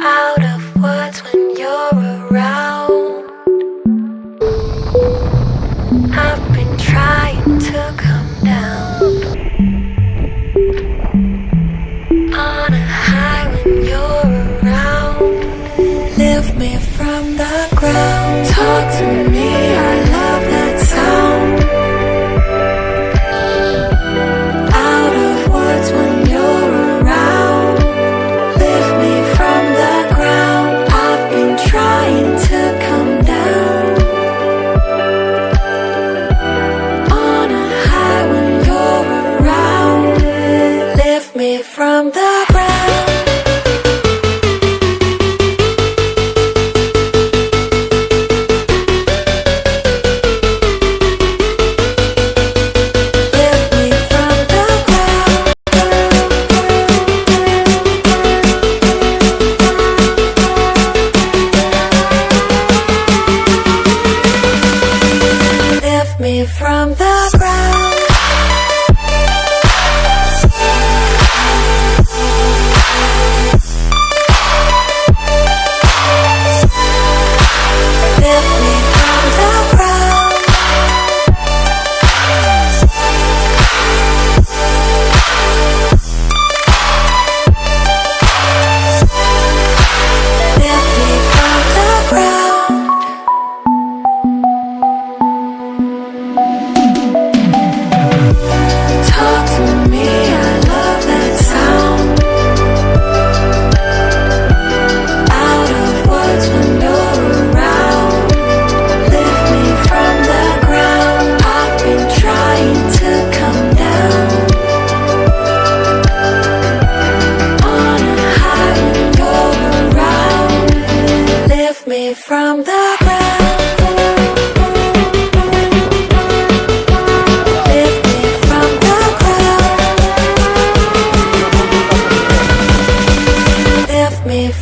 Out of words when you're around. I've been trying to come down on a high when you're around. Lift me from the ground. Talk to me, I love that sound. Out of words when you're around. Lift me from the ground. I've been trying to come down on a high when you're around. Lift me from the ground. Me from the ground. Lift me from the ground. Lift me from the ground. Talk to me, I love that sound. Out of words when you're around. Lift me from the ground. I've been trying to come down on a high when you're around. Lift me from the ground. Me